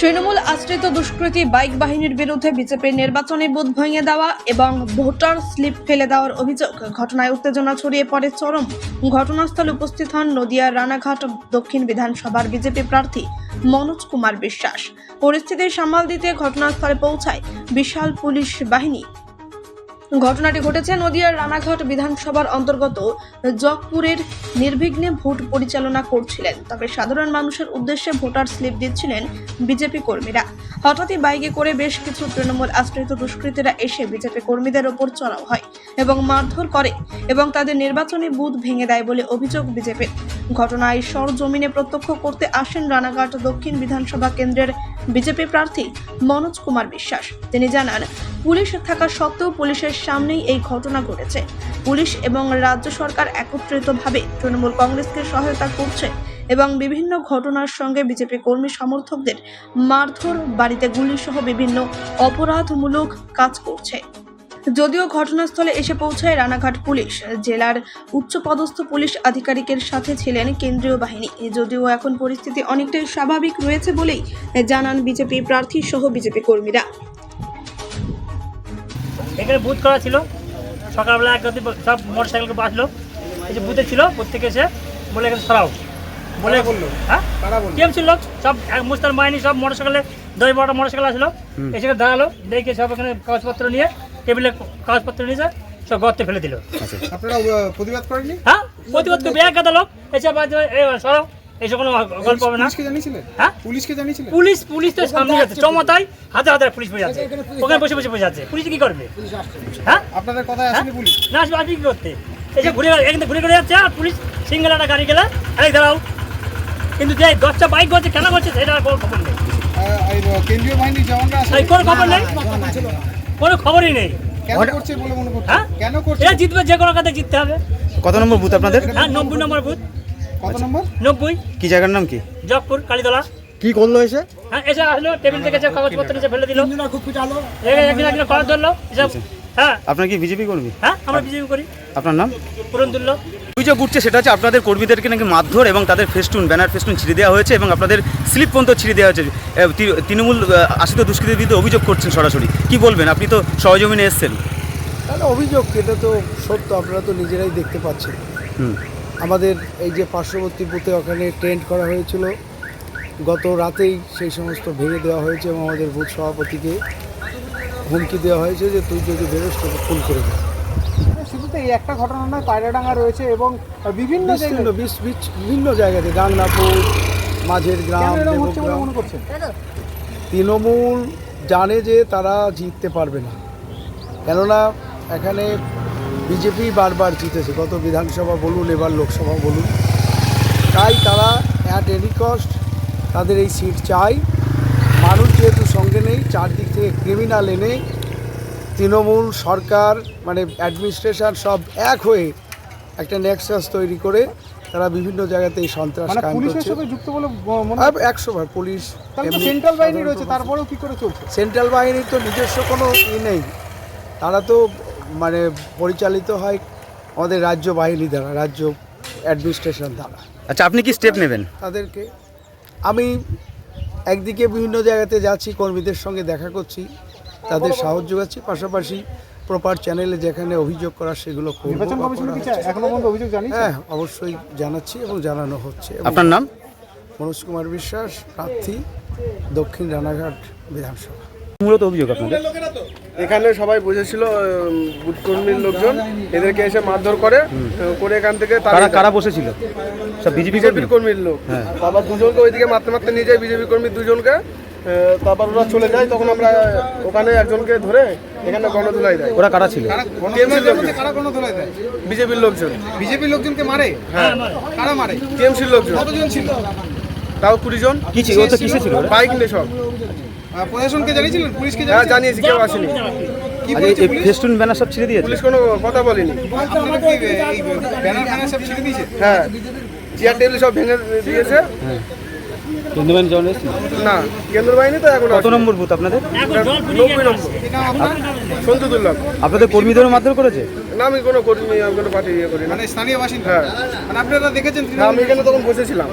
তৃণমূল আশ্রিত দুষ্কৃতী বাইক বাহিনীর বিরুদ্ধে বিজেপির নির্বাচনী বুথ ভেঙে দেওয়া এবং ভোটার স্লিপ ফেলে দেওয়ার অভিযোগ ঘটনায় উত্তেজনা ছড়িয়ে পড়ে চরম। ঘটনাস্থলে উপস্থিত হন নদিয়ার রানাঘাট দক্ষিণ বিধানসভার বিজেপি প্রার্থী মনোজ কুমার বিশ্বাস। পরিস্থিতি সামাল দিতে ঘটনাস্থলে পৌঁছায় বিশাল পুলিশ বাহিনী। ঘটনাটি ঘটেছে নদিয়ার রানাঘাট বিধানসভার অন্তর্গত জগপুরের। নির্বিঘ্নে ভোট পরিচালনা করছিলেন, তবে সাধারণ মানুষের উদ্দেশ্যে ভোটার স্লিপ দিচ্ছিলেন বিজেপি কর্মীরা। হঠাৎই বাইকে করে বেশ কিছু তৃণমূল আশ্রিত দুষ্কৃতীরা এসে বিজেপি কর্মীদের ওপর চড়াও হয় এবং মারধর করে এবং তাদের নির্বাচনী বুথ ভেঙে দেয় বলে অভিযোগ বিজেপির। ঘটনায় সরজমিনে প্রত্যক্ষ করতে আসেন রানাঘাট দক্ষিণ বিধানসভা কেন্দ্রের বিজেপি প্রার্থী মনোজ কুমার বিশ্বাস। তিনি জানান, পুলিশ থাকা সত্ত্বেও পুলিশের সামনেই এই ঘটনা ঘটেছে। পুলিশ এবং রাজ্য সরকার একত্রিতভাবে তৃণমূল কংগ্রেসকে সহায়তা করছে এবং বিভিন্ন ঘটনার সঙ্গে বিজেপি কর্মী সমর্থকদের মারধর, বাড়িতে গুলি সহ বিভিন্ন অপরাধমূলক কাজ করছে। যদিও ঘটনাস্থলে এসে পৌঁছায় রানাঘাট পুলিশ, জেলার উচ্চপদস্থ পুলিশ আধিকারিকের সাথে ছিলেন কেন্দ্রীয় বাহিনী। যদিও এখন পরিস্থিতি অনেকটাই স্বাভাবিক রয়েছে বলেই জানান বিজেপি প্রার্থী সহ বিজেপি কর্মীরা। এখানে বুথ করা ছিল, সকালবেলা এক রাতে সব মোটর সাইকেলকে বাঁচলো, এই যে বুথে ছিল প্রত্যেকে এসে বলে এখানে সরাও বলে বললো। হ্যাঁ, কেম ছিল সব মুস্তার বাহিনী, সব মোটর সাইকেলে 10-12টা মোটর সাইকেল আসলো, এসে দাঁড়ালো, দেখে সব এখানে কাগজপত্র নিয়ে টেবিলে কাগজপত্র নিয়ে যায় সব গর্তে ফেলে দিল। আপনারা প্রতিবাদ করেননি? হ্যাঁ, প্রতিবাদ করবে এক গাদা লোক এসে সরাও, এইসব কোনো গল্প হবে না। হ্যাঁ, পুলিশকে জানিয়েছিলেন? পুলিশ তো সামনে যাচ্ছে, চমতায় হাজার হাজার পুলিশ বসে আছে, ওখানে বসে বসে আছে। পুলিশ কি করবে? হ্যাঁ, আপনাদের কথায় আসেনি পুলিশ? না, আসবে কি করতে? এই যে ঘুরে যাচ্ছে আর পুলিশ সিঙ্গেল একটা গাড়ি গেলে আরে দাঁড়াও, কিন্তু যে 10টা বাইক করছে কেন করছে সেটা কোনো খবর নেই। কেন্দ্রীয় বাহিনীর জওয়ানরা আসে? কোনো খবর নেই, কোনো খবরই নেই। কেন করছে বলে মনে করছেন? হ্যাঁ, কেন করছে? এরা জিতবে, যে কোনো কাজে জিততে হবে। কত নম্বর বুথ আপনাদের? হ্যাঁ, 90 নম্বর বুথ। কত নম্বর? 90। কি জায়গার নাম কি? জগপুর কালীতলা। কি করলো এসে? হ্যাঁ, এসে আসলো, টেবিল থেকে কাগজপত্র নিচে ফেলে দিল, একদিন করার ধরলো এসব। হ্যাঁ, আপনার কি বিজেপি কর্মী? হ্যাঁ, আমরা বিজেপি করি। আপনার নাম? পুরন্দুল্ল। অভিযোগ উঠছে সেটা হচ্ছে আপনাদের কর্মীদেরকে নাকি মারধর এবং তাদের ফেস্টুন, ব্যানার ফেস্টুন ছিঁড়ে দেওয়া হয়েছে এবং আপনাদের স্লিপ পর্যন্ত ছিঁড়ে দেওয়া হয়েছে। তৃণমূল আশ্রিত দুষ্কৃতীর বিরুদ্ধে অভিযোগ করছেন সরাসরি, কি বলবেন? আপনি তো সহজমিনে এসেছেন। তাহলে অভিযোগ এটা তো সত্য, আপনারা তো নিজেরাই দেখতে পাচ্ছেন। আমাদের এই যে পার্শ্ববর্তী বুথে ওখানে টেন্ট করা হয়েছিল, গত রাতেই সেই সমস্ত ভেঙে দেওয়া হয়েছে এবং আমাদের বুথ সভাপতিকে হুমকি দেওয়া হয়েছে যে তুই যদি বেরোস তোকে খুন করে দেয়। শুধু তো এই একটা ঘটনা নয়, পায়রাডাঙ্গা রয়েছে এবং বিভিন্ন বিভিন্ন জায়গাতে গাংনাপুর, মাঝের গ্রাম, দেবগ্রাম। মনে করছেন তৃণমূল জানে যে তারা জিততে পারবে না, কেননা এখানে বিজেপি বারবার জিতেছে, গত বিধানসভা বলুন এবার লোকসভা বলুন। তাই তারা অ্যাট এনি কস্ট তাদের এই সিট চাই। মানুষ যেহেতু সঙ্গে নেই, চারদিক থেকে ক্রিমিনাল এনে তৃণমূল সরকার মানে অ্যাডমিনিস্ট্রেশন সব এক হয়ে একটা নেক্সাস তৈরি করে তারা বিভিন্ন জায়গাতে এই সন্ত্রাস কায়েম করছে। যুক্ত বলে 100বার পুলিশ, সেন্ট্রাল বাহিনী রয়েছে, তারপরেও কি করে চলছে? সেন্ট্রাল বাহিনীর তো নিজস্ব কোনো নেই, তারা তো মানে পরিচালিত হয় আমাদের রাজ্য বাহিনী দ্বারা, রাজ্য অ্যাডমিনিস্ট্রেশন দ্বারা। আচ্ছা, আপনি কি স্টেপ নেবেন? তাদেরকে আমি একদিকে বিভিন্ন জায়গাতে যাচ্ছি, কর্মীদের সঙ্গে দেখা করছি, তাদের সাহায্য করছি, পাশাপাশি প্রপার চ্যানেলে যেখানে অভিযোগ করা সেগুলো নির্বাচন কমিশন এখনো পর্যন্ত অভিযোগ জানিয়েছে? হ্যাঁ, অবশ্যই জানাচ্ছি এবং জানানো হচ্ছে। আপনার নাম? মনোজ কুমার বিশ্বাস, প্রার্থী দক্ষিণ রানাঘাট বিধানসভা। মূলত অভিযোগ আপনাদের? এখানে সবাই বসেছিল বুথ কর্মীর লোকজন, এদেরকে এসে মারধর করে এখান থেকে কারা বসেছিল? সব বিজেপি কর্মীর লোক। তারপর দুজনকে ওইদিকে মারতে মারতে নিয়ে যায়, বিজেপি কর্মী দুজনকে। তারপর ওরা চলে যায়, তখন আমরা ওখানে একজনকে ধরে এখানে গণধোলাই দেয়। ওরা কারা ছিল? বিজেপির লোকজন। বিজেপির লোকজনকে মারে? হ্যাঁ, কারা মারে? টিএমসির লোকজন। কতজন ছিল? তাও 20 জন। কি ছিল? ও তো কিসে ছিল? বাইক নিয়ে সব। প্রশাসনকে জানিয়েছিলেন? পুলিশকে হ্যাঁ, জানিয়েছি, কেউ আসেনি। কি বলেছে পুলিশ? ফেস্টুন ব্যানার সব ছিঁড়ে দিয়েছে? পুলিশ কোনো কথা বলেনি। আপনারা কি এই ব্যানার ফ্যানার সব ছিঁড়ে দিয়েছে? হ্যাঁ, চেয়ার টেবিল সব ভেঙে দিয়েছে। কেন্দ্রীয় বাহিনী জওয়ান এসেছিল? না, কেন্দ্র বাহিনী তো এখন কত নম্বর বুথ আপনাদের? 90 নম্বর। সন্তুদুল্লাহ। আপনাদের কর্মীদেরও মারধর করেছে? না, আমি কোনো কর্মী, আমি কোনো পার্টি ইয়ে করি না। মানে স্থানীয় বাসিন্দা? হ্যাঁ, মানে আপনারা দেখেছেন? আমি এখানে তখন বসেছিলাম।